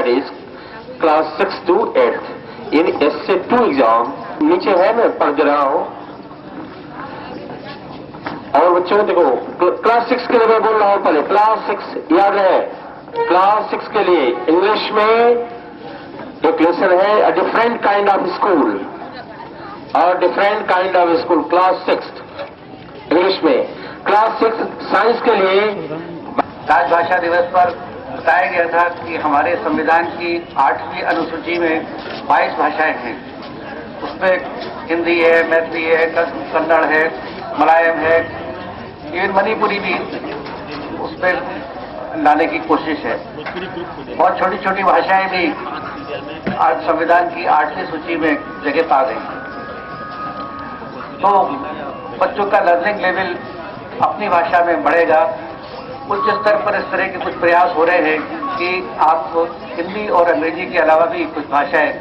that is class 6 to 8th. In SA2 exam नीचे है, मैं पढ़ रहा हूं। और बच्चों देखो, क्लास 6 के लिए मैं बोल रहा हूं, पहले क्लास 6 याद है। क्लास 6 के लिए इंग्लिश में एक लेसन है, a different kind of school, और different kind of school class 6 English में। क्लास 6 साइंस के लिए राजभाषा दिवस पर बताया गया था कि हमारे संविधान की 8वीं अनुसूची में 22 भाषाएं हैं। उसमें हिंदी है, मैथिली है, कन्नड़ है, मलयालम है, इवन मणिपुरी भी उसमें लाने की कोशिश है। बहुत छोटी छोटी भाषाएं भी आज संविधान की 8वीं सूची में जगह पा गई। तो बच्चों का लर्निंग लेवल अपनी भाषा में बढ़ेगा। उच्च स्तर पर इस तरह के कुछ प्रयास हो रहे हैं कि आप हिंदी और अंग्रेजी के अलावा भी कुछ भाषाएं,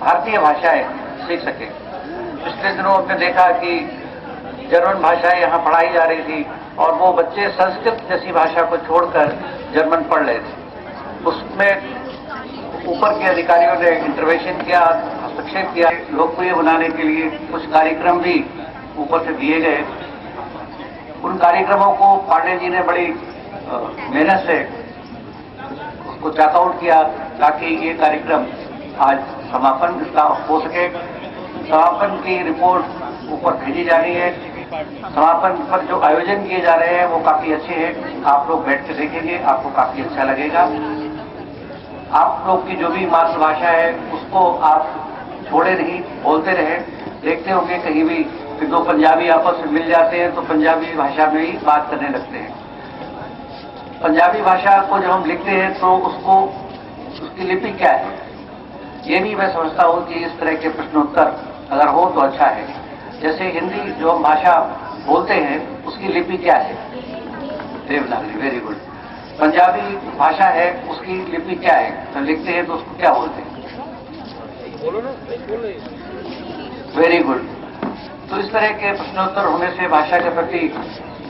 भारतीय भाषाएं सीख सकें। पिछले दिनों हमने देखा कि जर्मन भाषाएं यहाँ पढ़ाई जा रही थी और वो बच्चे संस्कृत जैसी भाषा को छोड़कर जर्मन पढ़ रहे थे। उसमें ऊपर के अधिकारियों ने इंटरवेंशन किया, हस्तक्षेप किया। लोकप्रिय बनाने के लिए कुछ कार्यक्रम भी ऊपर से दिए गए। उन कार्यक्रमों को पांडे जी ने बड़ी मेहनत से उसको चेकआउट किया ताकि ये कार्यक्रम आज समापन इसका हो सके। समापन की रिपोर्ट ऊपर भेजी जा रही है। समापन पर जो आयोजन किए जा रहे हैं वो काफी अच्छे हैं। आप लोग बैठ के देखेंगे, आपको काफी अच्छा लगेगा। आप लोग की जो भी मातृभाषा है उसको आप छोड़े नहीं, बोलते रहे। देखते होंगे कहीं भी दो पंजाबी आपस में मिल जाते हैं तो पंजाबी भाषा में ही बात करने लगते हैं। पंजाबी भाषा को जब हम लिखते हैं तो उसको, उसकी लिपि क्या है, ये भी मैं समझता हूँ कि इस तरह के प्रश्नोत्तर अगर हो तो अच्छा है। जैसे हिंदी जो हम भाषा बोलते हैं उसकी लिपि क्या है, देवनागरी, वेरी गुड। पंजाबी भाषा है उसकी लिपि क्या है, तो लिखते हैं तो उसको क्या बोलते हैं, वेरी गुड। तो इस तरह के प्रश्नोत्तर होने से भाषा के प्रति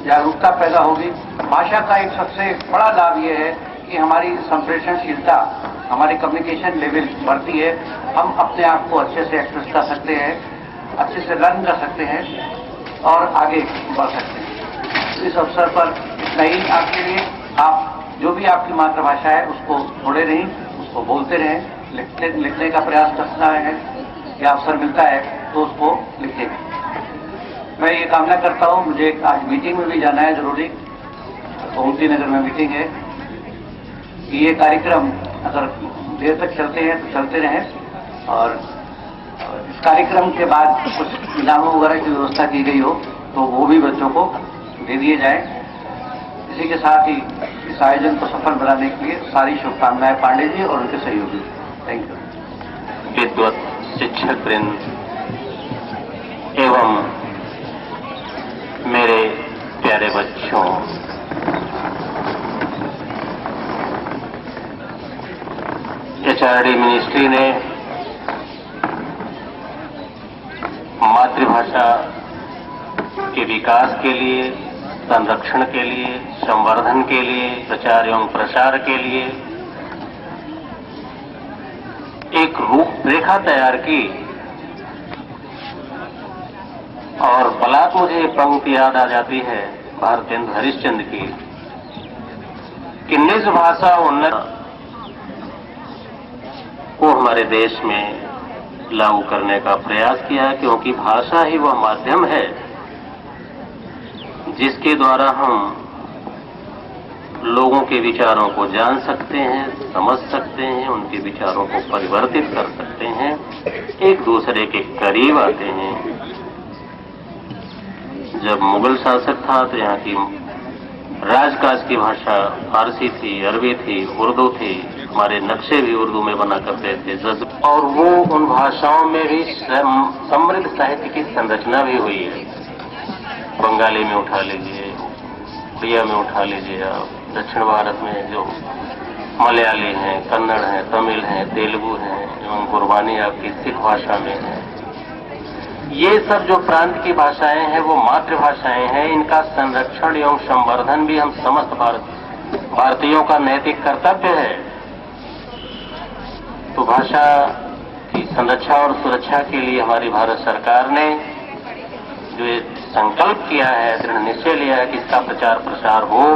जागरूकता पैदा होगी। भाषा का एक सबसे बड़ा लाभ यह है कि हमारी संप्रेषणशीलता, हमारी कम्युनिकेशन लेवल बढ़ती है। हम अपने आप को अच्छे से एक्सप्रेस कर सकते हैं, अच्छे से लर्न कर सकते हैं और आगे बढ़ सकते हैं। इस अवसर पर इतना ही आपके लिए। आप जो भी आपकी मातृभाषा है उसको छोड़े नहीं, उसको बोलते रहें, लिखने का प्रयास करना है। या अवसर मिलता है तो उसको लिखेंगे। मैं ये कामना करता हूँ, मुझे आज मीटिंग में भी जाना है जरूरी, गोमती नगर में मीटिंग है, कि ये कार्यक्रम अगर देर तक चलते हैं तो चलते रहें। और इस कार्यक्रम के बाद कुछ इनामों वगैरह की व्यवस्था की गई हो तो वो भी बच्चों को दे दिए जाए। इसी के साथ ही इस आयोजन को सफल बनाने के लिए सारी शुभकामनाएं पांडे जी और उनके सहयोगी। Thank you. विद्वत शिक्षक वृंद एवं मेरे प्यारे बच्चों, HRD मिनिस्ट्री ने मातृभाषा के विकास के लिए, संरक्षण के लिए, संवर्धन के लिए, प्रचार एवं प्रसार के लिए एक रूपरेखा तैयार की। और बलात् मुझे पंक्ति याद आ जाती है भारतेंदु हरिश्चंद्र की कि निज भाषा उन्नत को हमारे देश में लागू करने का प्रयास किया, क्योंकि भाषा ही वह माध्यम है जिसके द्वारा हम लोगों के विचारों को जान सकते हैं, समझ सकते हैं, उनके विचारों को परिवर्तित कर सकते हैं, एक दूसरे के करीब आते हैं। जब मुगल शासक था तो यहाँ की राजकाज की भाषा फारसी थी, अरबी थी, उर्दू थी। हमारे नक्शे भी उर्दू में बना करते थे और वो उन भाषाओं में भी समृद्ध साहित्य की संरचना भी हुई है। बंगाली में उठा लीजिए, उड़िया में उठा लीजिए, आप दक्षिण भारत में जो मलयाली हैं, कन्नड़ हैं, तमिल हैं, तेलुगु हैं एवं गुरबानी आपकी सिख भाषा में है। ये सब जो प्रांत की भाषाएं हैं वो मातृभाषाएं हैं। इनका संरक्षण एवं संवर्धन भी हम समस्त भारतीयों का नैतिक कर्तव्य है। तो भाषा की संरक्षा और सुरक्षा के लिए हमारी भारत सरकार ने जो ये संकल्प किया है, दृढ़ निश्चय लिया है कि इसका प्रचार प्रसार हो,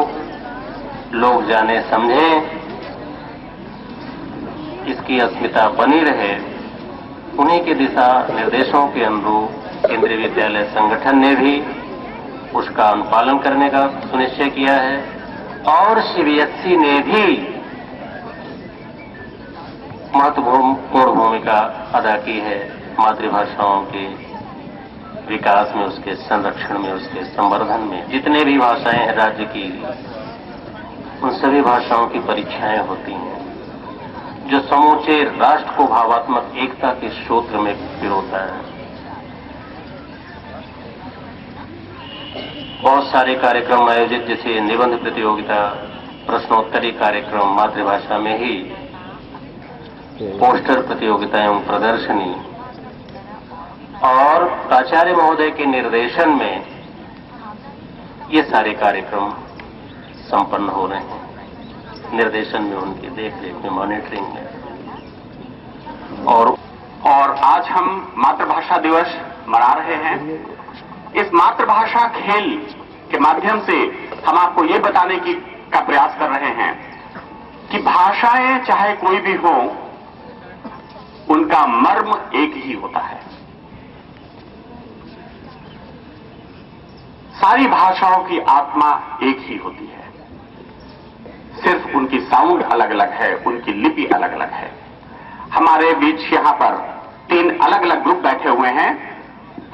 लोग जाने समझें, इसकी अस्मिता बनी रहे, उन्हीं के दिशा निर्देशों के अनुरूप केंद्रीय विद्यालय संगठन ने भी उसका अनुपालन करने का सुनिश्चय किया है और सीबीएसई ने भी महत्वपूर्ण भूमिका अदा की है मातृभाषाओं के विकास में, उसके संरक्षण में, उसके संवर्धन में। जितने भी भाषाएं हैं राज्य की, उन सभी भाषाओं की परीक्षाएं होती हैं जो समूचे राष्ट्र को भावात्मक एकता के सूत्र में पिरोता है। बहुत सारे कार्यक्रम आयोजित, जैसे निबंध प्रतियोगिता, प्रश्नोत्तरी कार्यक्रम मातृभाषा में ही, पोस्टर प्रतियोगिता एवं प्रदर्शनी, और प्राचार्य महोदय के निर्देशन में ये सारे कार्यक्रम संपन्न हो रहे हैं। निर्देशन में, उनकी देखरेख में, मॉनिटरिंग में। और आज हम मातृभाषा दिवस मना रहे हैं। इस मातृभाषा खेल के माध्यम से हम आपको ये बताने का प्रयास कर रहे हैं कि भाषाएं चाहे कोई भी हो, उनका मर्म एक ही होता है। सारी भाषाओं की आत्मा एक ही होती है, सिर्फ उनकी साउंड अलग अलग है, उनकी लिपि अलग अलग है। हमारे बीच यहां पर 3 अलग अलग ग्रुप बैठे हुए हैं।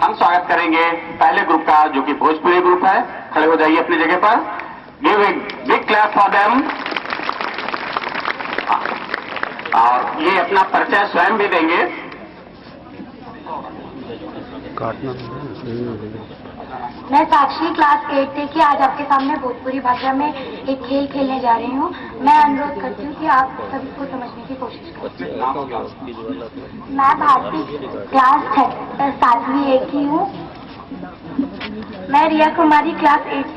हम स्वागत करेंगे पहले ग्रुप का, जो कि भोजपुरी ग्रुप है। खड़े हो जाइए अपनी जगह पर। Give a big clap for them. और ये अपना परिचय स्वयं भी देंगे। मैं साक्षी, क्लास 8 की आज आपके सामने भोजपुरी भाषा में एक खेल खेलने जा रही हूँ। मैं अनुरोध करती हूँ कि आप सभी को समझने की कोशिश करें। मैं भारती, क्लास 7वीं A की हूँ। मैं रिया कुमारी, क्लास 8।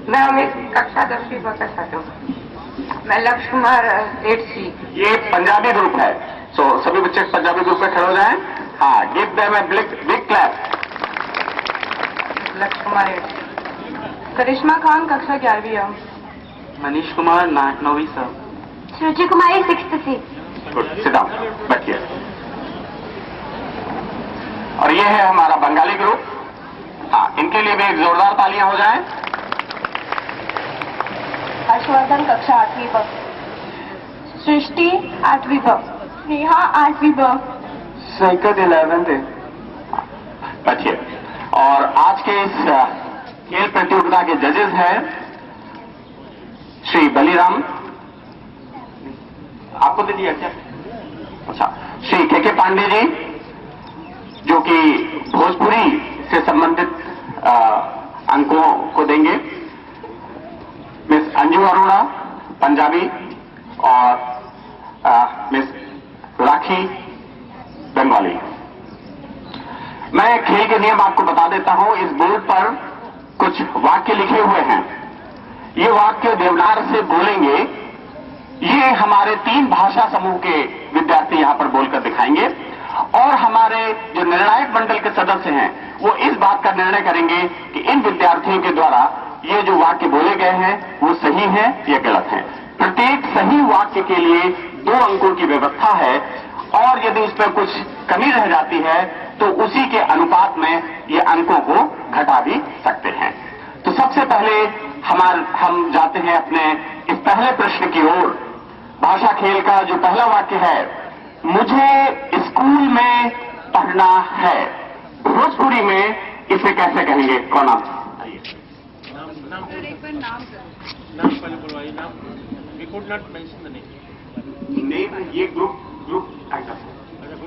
मैं अमित, कक्षा 10वीं छात्र हूँ। मैं लक्ष्य कुमार, 8C। ये पंजाबी ग्रुप है, सो सभी बच्चे पंजाबी ग्रुप में खड़े हो जाएं। हाँ, give them a big clap. Lakshya Kumar, 8C। Karishma Khan, कक्षा 11वीं A। मनीष कुमार, 9वीं sir. Shruchi Kumari, 6th C। Good, sit down, बैठिए। और ये है हमारा बंगाली ग्रुप। हाँ, इनके लिए भी एक जोरदार तालियां हो जाएं। हर्षवर्धन, कक्षा 8वीं B। सृष्टि, 8वीं B। नेहा, 8वीं B। Saikat, 11th A। बैठिए। और आज के इस खेल प्रतियोगिता के जजेस हैं श्री बलिराम। आपको दे दिया क्या? अच्छा, श्री के पांडे जी, जो कि भोजपुरी से संबंधित अंकों को देंगे। मिस अंजू अरोड़ा, पंजाबी, और मिस राखी, बंगाली। मैं खेल के नियम आपको बता देता हूं। इस बोर्ड पर कुछ वाक्य लिखे हुए हैं। ये वाक्य देवनागरी से बोलेंगे। ये हमारे 3 भाषा समूह के विद्यार्थी यहां पर बोलकर दिखाएंगे, और हमारे जो निर्णायक मंडल के सदस्य हैं वो इस बात का निर्णय करेंगे कि इन विद्यार्थियों के द्वारा ये जो वाक्य बोले गए हैं वो सही है या गलत है। प्रत्येक सही वाक्य के लिए 2 अंकों की व्यवस्था है, और यदि उसमें कुछ कमी रह जाती है तो उसी के अनुपात में ये अंकों को घटा भी सकते हैं। तो सबसे पहले हम जाते हैं अपने इस पहले प्रश्न की ओर। भाषा खेल का जो पहला वाक्य है, मुझे स्कूल में पढ़ना है। भोजपुरी में इसे कैसे कहेंगे? कौन आप? नाम पहले बोलवाइए। नाम we could not mention the name. Name, ये ग्रुप आइटम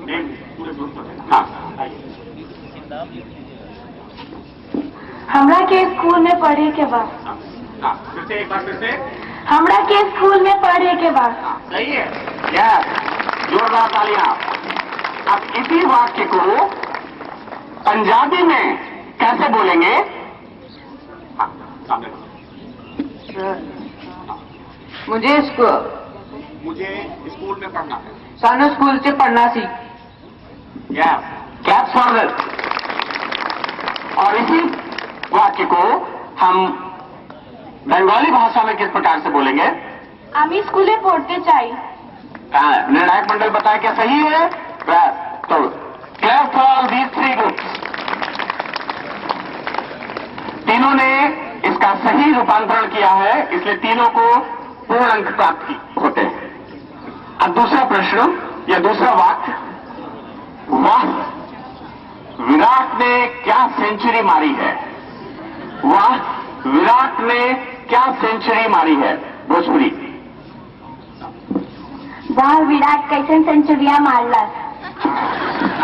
नेम पूरे ग्रुप में। हाँ, आइए। हमरा के स्कूल में पढ़े के बाद। हाँ, फिर से एक बार फिर से। हमरा के स्कूल में पढ़े के बाद। सही है, यस, जोरदार तालियां। अब इसी वाक्य को पंजाबी में कैसे बोलेंगे? हाँ, सामने। मुझे मुझे स्कूल में पढ़ना है। सानू स्कूल से पढ़ना सी। Yes, claps for this. और इसी वाक्य को हम बंगाली भाषा में किस प्रकार से बोलेंगे? আমি স্কুলে পড়তে চাই। निर्णायक मंडल बताए क्या सही है? तो clap for these three groups. तीनों ने इसका सही रूपांतरण किया है, इसलिए तीनों को पूर्ण अंक प्राप्त होते हैं। अब दूसरा प्रश्न या दूसरा वाक्य, वाह विराट ने क्या सेंचुरी मारी है। वाह विराट ने क्या सेंचुरी मारी है, भोजपुरी। वाह विराट कैसन सेंचुरिया मारलास।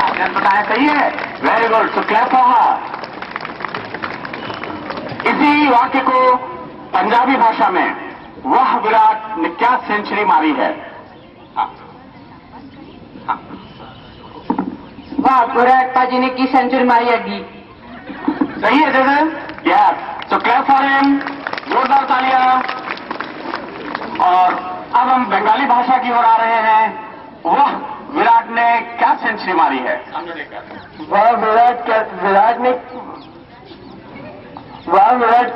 आपने बताया सही है, वेरी गुड। तो क्लैप फॉर हर। इसी वाक्य को पंजाबी भाषा में, वाह विराट ने क्या सेंचुरी मारी है। वाह विराट पाजी ने की सेंचुरी मारी अड्डी। सही है जगन, यस। तो क्लैप फॉर हिम, जोरदार तालियां। और अब हम बंगाली भाषा की ओर आ रहे हैं। वाह विराट ने क्या सेंचुरी मारी है। वाह विराट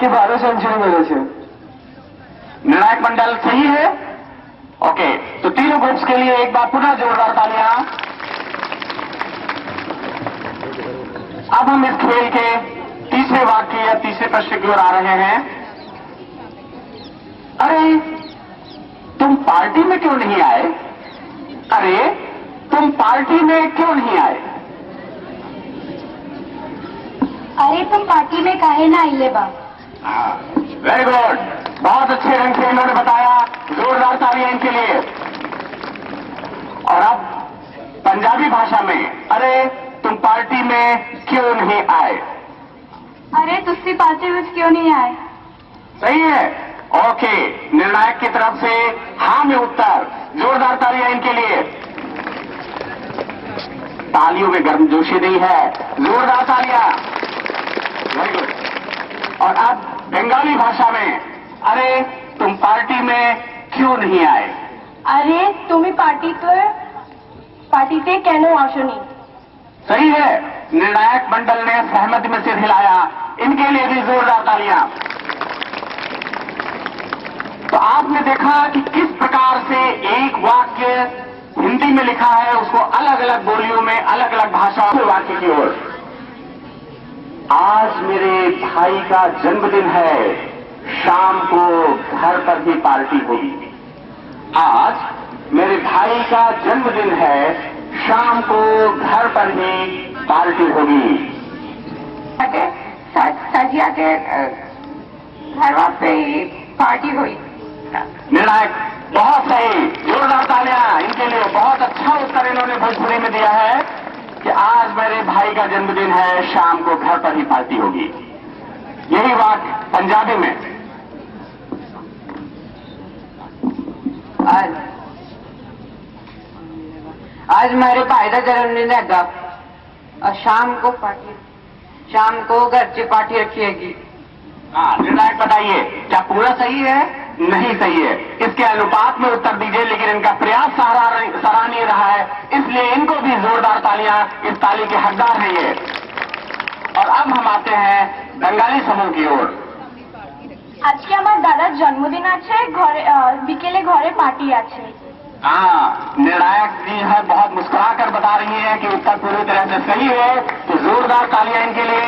के 12 सेंचुरी मेरे से। निर्णायक मंडल सही है, ओके। तो तीनों ग्रुप्स के लिए एक बार पुनः जोरदार तालियां। अब हम इस खेल के तीसरे वाक्य या तीसरे प्रश्न की ओर आ रहे हैं। अरे तुम पार्टी में क्यों नहीं आए। अरे तुम पार्टी में क्यों नहीं आए। अरे तुम पार्टी में काहे ना आइले बा। वेरी गुड, बहुत अच्छे रंग से इन्होंने बताया, जोरदार तालियां इनके लिए। और अब पंजाबी भाषा में, अरे तुम पार्टी में क्यों नहीं आए। अरे तुसी पार्टी में क्यों नहीं आए। सही है, ओके। निर्णायक की तरफ से हाँ में उत्तर, जोरदार तालियां इनके लिए। तालियों में गर्मजोशी नहीं है, जोरदार तालियां। Very good. और अब बंगाली भाषा में, अरे तुम पार्टी में क्यों नहीं आए। अरे तुम्हें पार्टी से कैनो आशोनी। सही है, निर्णायक मंडल ने सहमति में सिर हिलाया, इनके लिए भी जोरदार तालियां। तो आपने देखा कि किस प्रकार से एक वाक्य हिंदी में लिखा है, उसको अलग अलग बोलियों में अलग अलग भाषाओं में वाक्य की ओर। आज मेरे भाई का जन्मदिन है, शाम को घर पर ही पार्टी होगी। आज मेरे भाई का जन्मदिन है, शाम को घर पर ही पार्टी होगी। साजिया के घर पे ही पार्टी हुई। निर्णायक बहुत सही, जोरदार तालियां इनके लिए। बहुत अच्छा उत्तर इन्होंने भोजपुरी में दिया है कि आज मेरे भाई का जन्मदिन है, शाम को घर पर ही पार्टी होगी। यही बात पंजाबी में, आज मेरे भाई का जन्मदिन है और शाम को घर से पार्टी रखिएगी। हाँ, निर्णायक बताइए क्या पूरा सही है, नहीं सही है। इसके अनुपात में उत्तर दीजिए, लेकिन इनका प्रयास सराहनीय रहा है, इसलिए इनको भी जोरदार तालियां, इस ताली के हकदार हैं ये। और अब हम आते हैं बंगाली समूह की ओर। আজকে আমার দাদার জন্মদিন আছে, ঘরে বিকেলে ঘরে পার্টি আছে। हाँ, निर्णायक जी है बहुत मुस्कुरा कर बता रही है कि उत्तर पूरी तरह से सही है, तो जोरदार तालियां इनके लिए।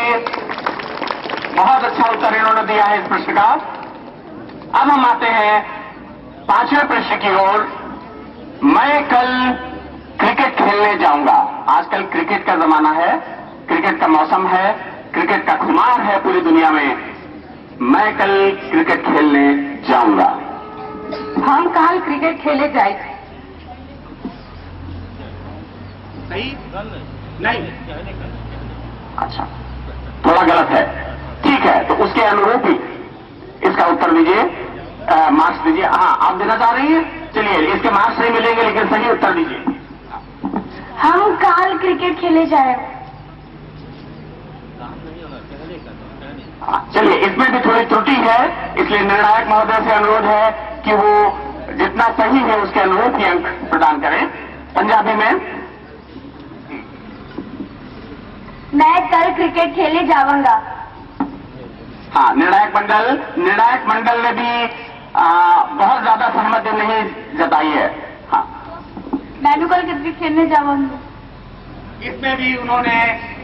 बहुत अच्छा उत्तर इन्होंने दिया है इस प्रश्न का। अब हम आते हैं पांचवें प्रश्न की ओर। मैं कल क्रिकेट खेलने जाऊंगा। आजकल क्रिकेट का जमाना है, क्रिकेट का मौसम है, क्रिकेट का खुमार है पूरी दुनिया में। मैं कल क्रिकेट खेलने जाऊंगा। हम कल क्रिकेट खेले जाए। सही नहीं, अच्छा थोड़ा गलत है, ठीक है। तो उसके अनुरूप ही इसका उत्तर दीजिए, मार्क्स दीजिए। हाँ, आप देना चाह रही हैं, चलिए इसके मार्क्स नहीं मिलेंगे, लेकिन सही उत्तर दीजिए। हम कल क्रिकेट खेले जाए। चलिए, इसमें भी थोड़ी त्रुटि है, इसलिए निर्णायक महोदय से अनुरोध है कि वो जितना सही है उसके अनुरूप ही अंक प्रदान करें। पंजाबी में मैं कल क्रिकेट खेलने जाऊंगा। हाँ, निर्णायक मंडल ने भी बहुत ज्यादा सहमति नहीं जताई है। हाँ, मैंने कल क्रिकेट खेलने जाऊंगा। इसमें भी उन्होंने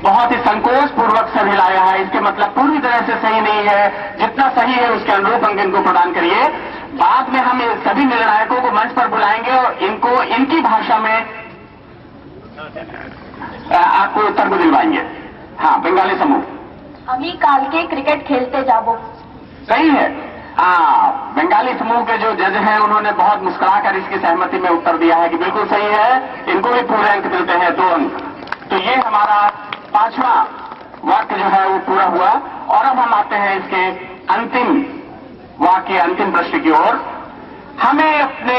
बहुत ही संकोच पूर्वक से हिलाया है। इसके मतलब पूरी तरह से सही नहीं है, जितना सही है उसके अनुरूप अंक इनको प्रदान करिए। बाद में हम सभी निर्णायकों को मंच पर बुलाएंगे और इनको इनकी भाषा में आपको उत्तर को दिलवाएंगे। हाँ, बंगाली समूह। अभी काल के क्रिकेट खेलते जाबो। सही है। हाँ, बंगाली समूह के जो जज हैं उन्होंने बहुत मुस्कुराकर इसकी सहमति में उत्तर दिया है कि बिल्कुल सही है, इनको भी पूरे अंक मिलते हैं, 2 अंक। तो ये हमारा 5वां वाक्य जो है वो पूरा हुआ। और अब हम आते हैं इसके अंतिम वाक्य, अंतिम प्रश्न की ओर। हमें अपने